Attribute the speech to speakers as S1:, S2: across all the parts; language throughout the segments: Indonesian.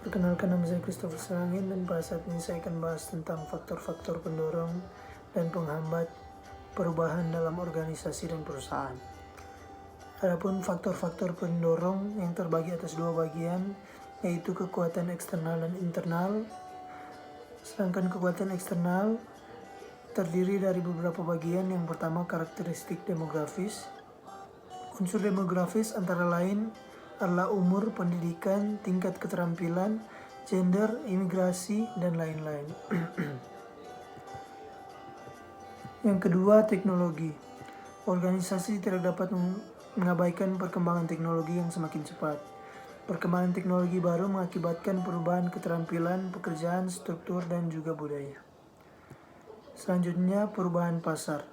S1: Perkenalkan, nama saya Christopher Serangin, dan pada saat ini saya akan bahas tentang faktor-faktor pendorong dan penghambat perubahan dalam organisasi dan perusahaan. Adapun faktor-faktor pendorong yang terbagi atas dua bagian, yaitu kekuatan eksternal dan internal. Sedangkan kekuatan eksternal terdiri dari beberapa bagian. Yang pertama, karakteristik demografis. Unsur demografis antara lain adalah umur, pendidikan, tingkat keterampilan, gender, imigrasi, dan lain-lain. Yang kedua, teknologi. Organisasi tidak dapat mengabaikan perkembangan teknologi yang semakin cepat. Perkembangan teknologi baru mengakibatkan perubahan keterampilan, pekerjaan, struktur, dan juga budaya. Selanjutnya, perubahan pasar.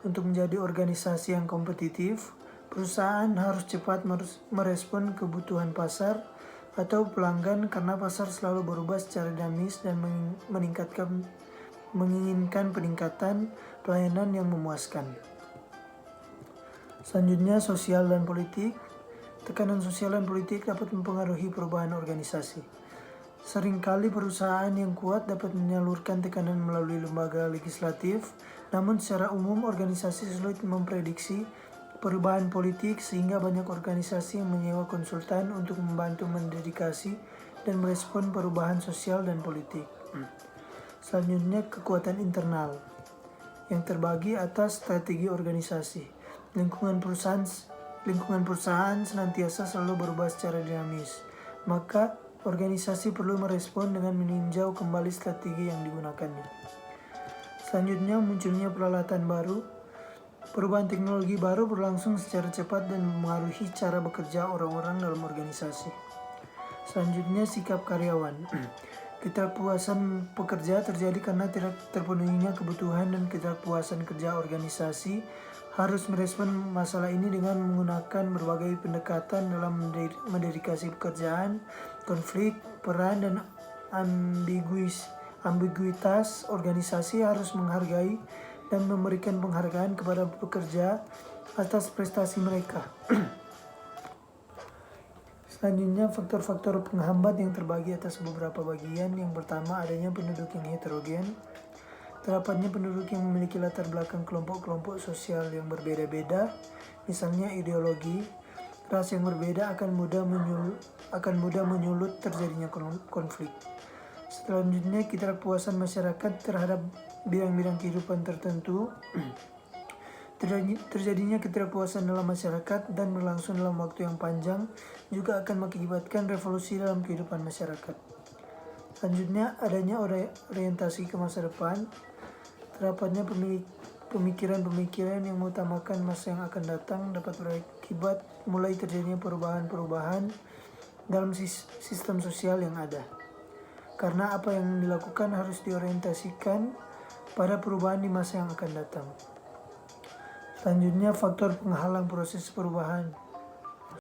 S1: Untuk menjadi organisasi yang kompetitif, perusahaan harus cepat merespon kebutuhan pasar atau pelanggan, karena pasar selalu berubah secara dinamis dan menginginkan peningkatan pelayanan yang memuaskan. Selanjutnya, sosial dan politik. Tekanan sosial dan politik dapat mempengaruhi perubahan organisasi. Seringkali perusahaan yang kuat dapat menyalurkan tekanan melalui lembaga legislatif, namun secara umum organisasi sulit memprediksi perubahan politik, sehingga banyak organisasi yang menyewa konsultan untuk membantu mendedikasi dan merespon perubahan sosial dan politik. Selanjutnya, kekuatan internal yang terbagi atas strategi organisasi. Lingkungan perusahaan senantiasa selalu berubah secara dinamis, maka organisasi perlu merespon dengan meninjau kembali strategi yang digunakannya. Selanjutnya, munculnya peralatan baru. Perubahan teknologi baru berlangsung secara cepat dan mempengaruhi cara bekerja orang-orang dalam organisasi. Selanjutnya, sikap karyawan. Ketidakpuasan pekerja terjadi karena tidak terpenuhinya kebutuhan dan ketidakpuasan kerja. Organisasi harus merespon masalah ini dengan menggunakan berbagai pendekatan dalam mendedikasi pekerjaan, konflik, peran, dan ambiguitas. Organisasi harus menghargai dan memberikan penghargaan kepada pekerja atas prestasi mereka. Selanjutnya, faktor-faktor penghambat yang terbagi atas beberapa bagian. Yang pertama, adanya penduduk yang heterogen. Terapatnya penduduk yang memiliki latar belakang kelompok-kelompok sosial yang berbeda-beda, misalnya ideologi, ras yang berbeda, akan mudah menyulut terjadinya konflik. Selanjutnya, ketidakpuasan masyarakat terhadap bidang-bidang kehidupan tertentu. Terjadinya ketidakpuasan dalam masyarakat dan berlangsung dalam waktu yang panjang juga akan mengakibatkan revolusi dalam kehidupan masyarakat. Selanjutnya, adanya orientasi ke masa depan. Terapatnya pemikiran-pemikiran yang mengutamakan masa yang akan datang dapat berakibat mulai terjadinya perubahan-perubahan dalam sistem sosial yang ada, karena apa yang dilakukan harus diorientasikan pada perubahan di masa yang akan datang. Selanjutnya, faktor penghalang proses perubahan.